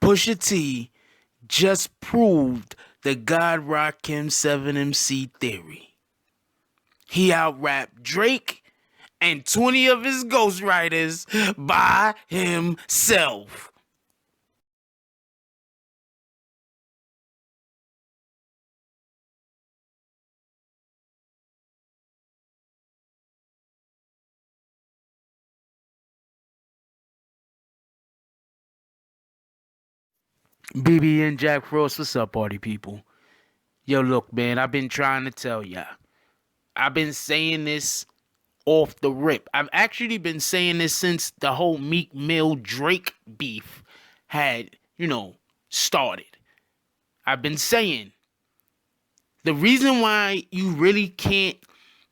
Pusha T just proved the God Rakim 7MC theory. He out rapped Drake and 20 of his ghostwriters by himself. BB and Jack Frost, what's up, party people? Yo, look, man, I've been trying to tell ya. I've been saying this off the rip. I've actually been saying this since the whole Meek Mill Drake beef had, started. I've been saying the reason why you really can't,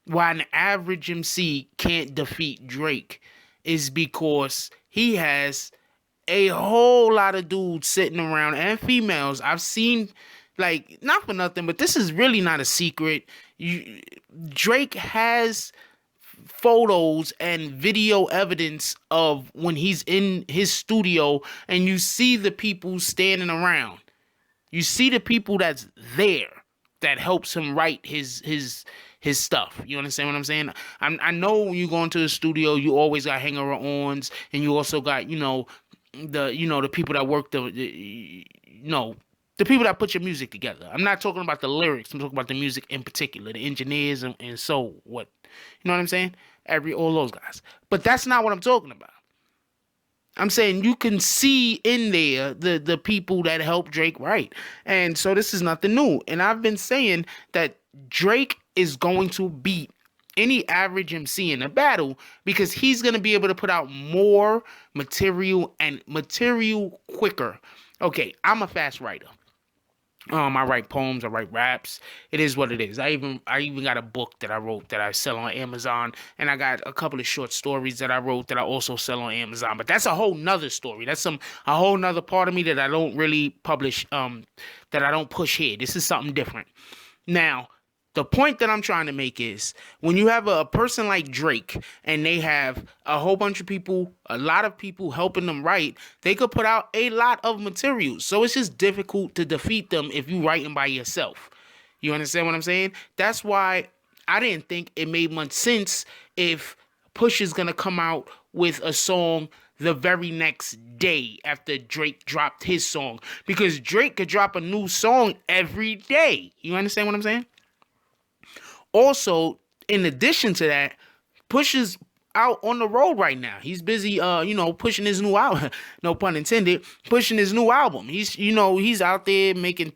why an average MC can't defeat Drake is because he has a whole lot of dudes sitting around and females. I've seen, like, not for nothing, but this is really not a secret. Drake has photos and video evidence of when he's in his studio and you see the people standing around. You see the people that's there that helps him write his stuff. You understand what I'm saying? I know when you go into the studio, you always got hanger-ons, and you also got the people that work the people that put your music together. I'm not talking about the lyrics. I'm talking about the music in particular, the engineers and so what. You know what I'm saying? All those guys. But that's not what I'm talking about. I'm saying you can see in there the people that helped Drake write. And so this is nothing new. And I've been saying that Drake is going to beat any average MC in a battle because he's going to be able to put out more material and material quicker. Okay, I'm a fast writer. I write poems, I write raps. It is what it is. I even got a book that I wrote that I sell on Amazon, and I got a couple of short stories that I wrote that I also sell on Amazon. But that's a whole nother story. That's a whole nother part of me that I don't really publish, that I don't push here. This is something different. Now, the point that I'm trying to make is when you have a person like Drake and they have a whole bunch of people, a lot of people helping them write, they could put out a lot of material. So it's just difficult to defeat them if you writing by yourself. You understand what I'm saying? That's why I didn't think it made much sense if Push is going to come out with a song the very next day after Drake dropped his song. Because Drake could drop a new song every day. You understand what I'm saying? Also, in addition to that, Push is out on the road right now. He's busy, pushing his new album. No pun intended. Pushing his new album. He's out there making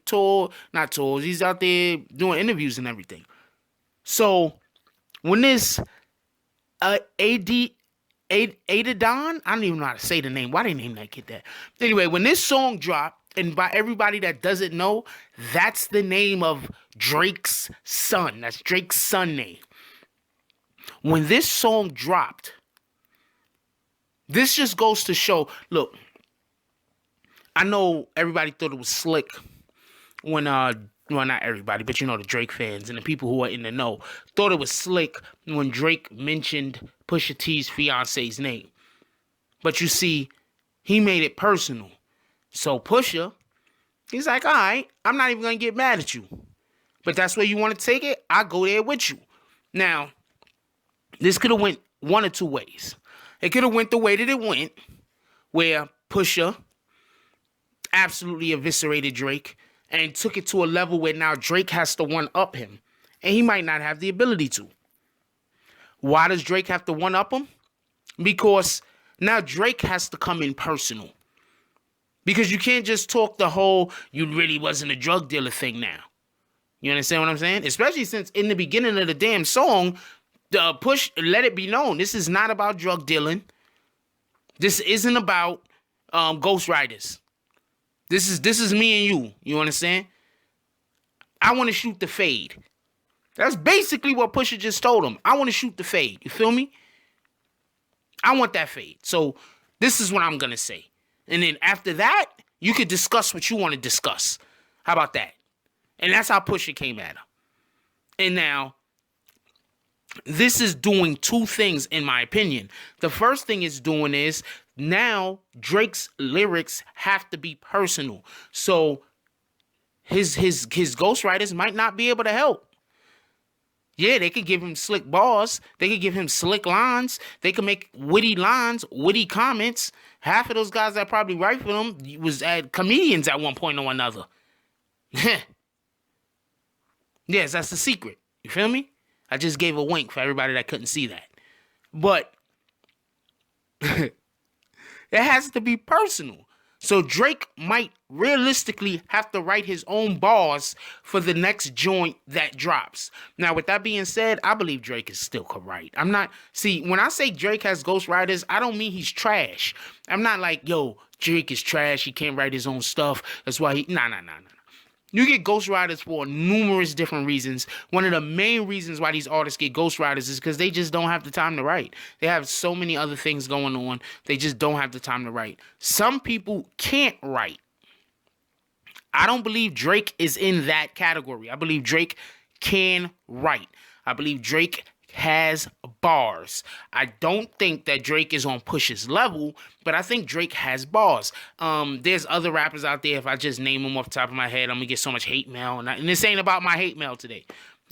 not tours. He's out there doing interviews and everything. So when this Ada Don, I don't even know how to say the name. Why they name that kid that? Anyway, when this song dropped, and by everybody that doesn't know, that's the name of Drake's son. That's Drake's son name. When this song dropped, this just goes to show, look, I know everybody thought it was slick when, well, not everybody, but the Drake fans and the people who are in the know thought it was slick when Drake mentioned Pusha T's fiance's name. But you see, he made it personal. So Pusha, he's like, all right, I'm not even going to get mad at you. But that's where you want to take it, I go there with you. Now, this could have went one or two ways. It could have went the way that it went, where Pusha absolutely eviscerated Drake and took it to a level where now Drake has to one-up him. And he might not have the ability to. Why does Drake have to one-up him? Because now Drake has to come in personal. Because you can't just talk the whole, you really wasn't a drug dealer thing now. You understand what I'm saying? Especially since in the beginning of the damn song, the Push, let it be known, this is not about drug dealing. This isn't about ghostwriters. This is me and you. You understand? I want to shoot the fade. That's basically what Pusha just told him. I want to shoot the fade. You feel me? I want that fade. So this is what I'm going to say. And then after that, you could discuss what you want to discuss. How about that? And that's how Pusha came at him. And now, this is doing two things in my opinion. The first thing it's doing is now Drake's lyrics have to be personal. So his ghostwriters might not be able to help. Yeah, they could give him slick bars. They could give him slick lines. They could make witty lines, witty comments. Half of those guys that probably write for them was comedians at one point or another. Yes, that's the secret. You feel me? I just gave a wink for everybody that couldn't see that. But it has to be personal. So Drake might realistically have to write his own bars for the next joint that drops. Now, with that being said, I believe Drake is still could write. I'm not, see, when I say Drake has ghostwriters, I don't mean he's trash. I'm not like, yo, Drake is trash. He can't write his own stuff. That's why he, nah. You get ghostwriters for numerous different reasons. One of the main reasons why these artists get ghostwriters is because they just don't have the time to write. They have so many other things going on. They just don't have the time to write. Some people can't write. I don't believe Drake is in that category. I believe Drake can write. I believe Drake has bars. I don't think that Drake is on Push's level, but I think Drake has bars. There's other rappers out there. If I just name them off the top of my head, I'm gonna get so much hate mail, and this ain't about my hate mail today.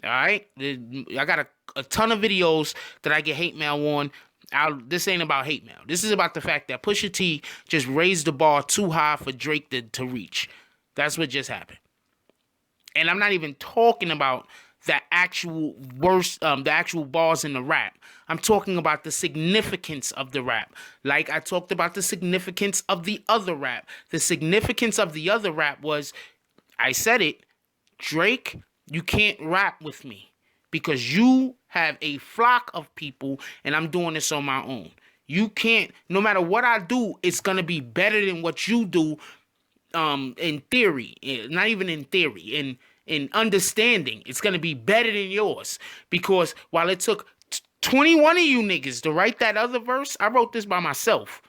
All right, I got a ton of videos that I get hate mail on. This ain't about hate mail. This is about the fact that Pusha T just raised the bar too high for Drake to reach. That's what just happened. And I'm not even talking about the actual the actual bars in the rap. I'm talking about the significance of the rap. Like I talked about the significance of the other rap. The significance of the other rap was, I said it, Drake, you can't rap with me because you have a flock of people and I'm doing this on my own. You can't, no matter what I do, it's going to be better than what you do in theory. Not even in theory, in understanding, it's going to be better than yours. Because while it took 21 of you niggas to write that other verse, I wrote this by myself.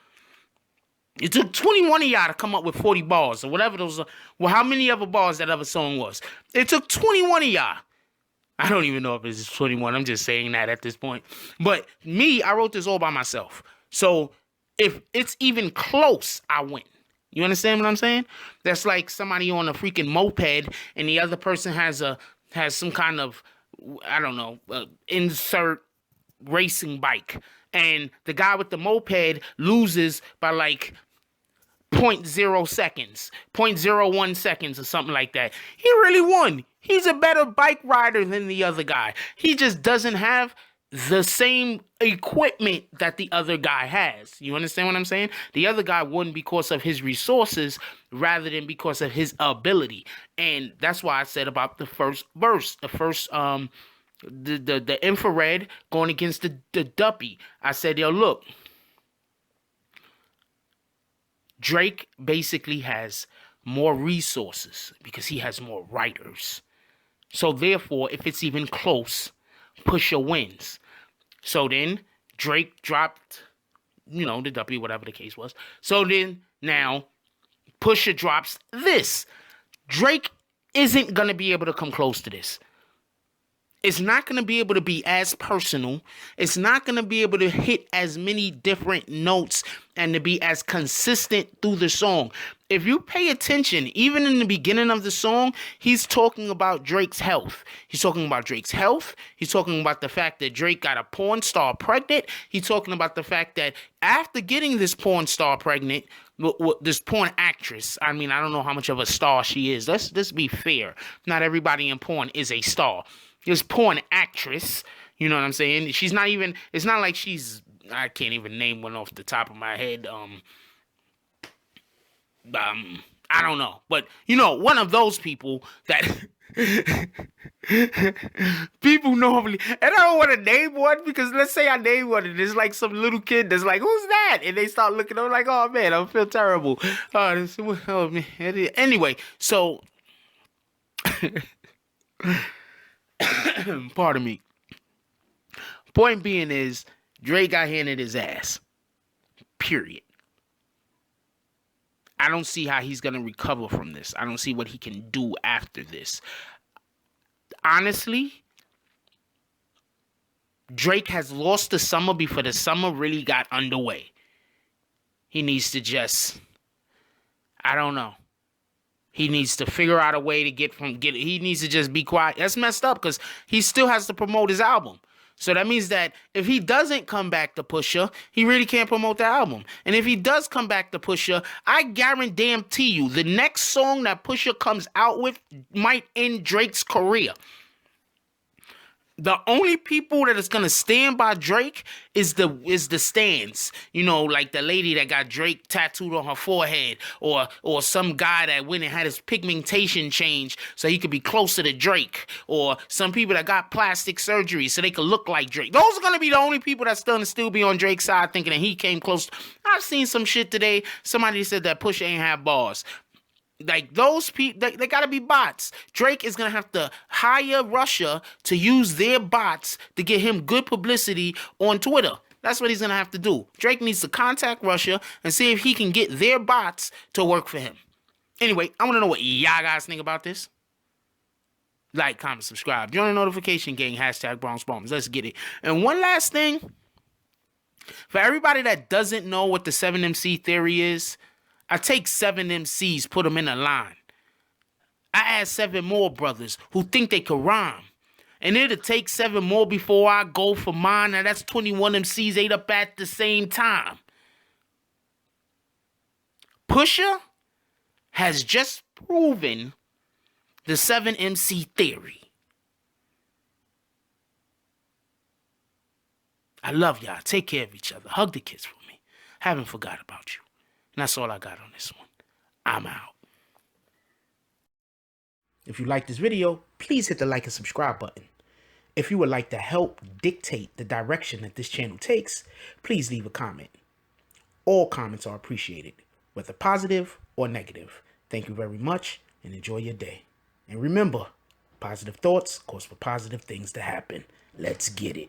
It took 21 of y'all to come up with 40 bars or whatever those are. Well, how many other bars that other song was? It took 21 of y'all. I don't even know if it's 21. I'm just saying that at this point. But me, I wrote this all by myself. So if it's even close, I win. You understand what I'm saying? That's like somebody on a freaking moped and the other person has some kind of, I don't know, insert racing bike. And the guy with the moped loses by like 0.0 seconds, 0.01 seconds or something like that. He really won. He's a better bike rider than the other guy. He just doesn't have the same equipment that the other guy has. You understand what I'm saying? The other guy won because of his resources rather than because of his ability. And that's why I said about the first verse, the first the infrared going against the duppy. I said, yo, look, Drake basically has more resources because he has more writers. So therefore, if it's even close, Pusha wins. So then Drake dropped, the duppy, whatever the case was. So then now Pusha drops this. Drake isn't going to be able to come close to this. It's not going to be able to be as personal. It's not going to be able to hit as many different notes and to be as consistent through the song. If you pay attention, even in the beginning of the song, he's talking about Drake's health. He's talking about Drake's health. He's talking about the fact that Drake got a porn star pregnant. He's talking about the fact that after getting this porn star pregnant, this porn actress, I mean, I don't know how much of a star she is. Let's be fair. Not everybody in porn is a star. This porn actress, you know what I'm saying? She's not even, it's not like she's, I can't even name one off the top of my head. I don't know. But, one of those people that people normally, and I don't want to name one because let's say I name one and there's like some little kid that's like, who's that? And they start looking, I'm like, oh man, I feel terrible. Oh man. Anyway, so, pardon me. Point being is, Drake got handed his ass. Period. I don't see how he's going to recover from this. I don't see what he can do after this. Honestly, Drake has lost the summer before the summer really got underway. he needs to just, I don't know. He needs to figure out a way to he needs to just be quiet. That's messed up because he still has to promote his album. So that means that if he doesn't come back to Pusha, he really can't promote the album. And if he does come back to Pusha, I guarantee you the next song that Pusha comes out with might end Drake's career. The only people that is gonna stand by Drake is the stands. You know, like the lady that got Drake tattooed on her forehead, or some guy that went and had his pigmentation changed so he could be closer to Drake, or some people that got plastic surgery so they could look like Drake. Those are gonna be the only people that's gonna still be on Drake's side thinking that he came close. I've seen some shit today. Somebody said that Pusha ain't have bars. Like, those people, they gotta be bots. Drake is gonna have to hire Russia to use their bots to get him good publicity on Twitter. That's what he's gonna have to do. Drake needs to contact Russia and see if he can get their bots to work for him. Anyway, I wanna know what y'all guys think about this. Like, comment, subscribe. Join the notification gang. # Bronx Bombs. Let's get it. And one last thing. For everybody that doesn't know what the 7MC theory is, I take 7 MCs, put them in a line. I add 7 more brothers who think they could rhyme. And it'll take 7 more before I go for mine. Now that's 21 MCs ate up at the same time. Pusha has just proven the 7 MC theory. I love y'all. Take care of each other. Hug the kids for me. Haven't forgot about you. And that's all I got on this one. I'm out. If you like this video, please hit the like and subscribe button. If you would like to help dictate the direction that this channel takes, please leave a comment. All comments are appreciated, whether positive or negative. Thank you very much and enjoy your day. And remember, positive thoughts cause for positive things to happen. Let's get it.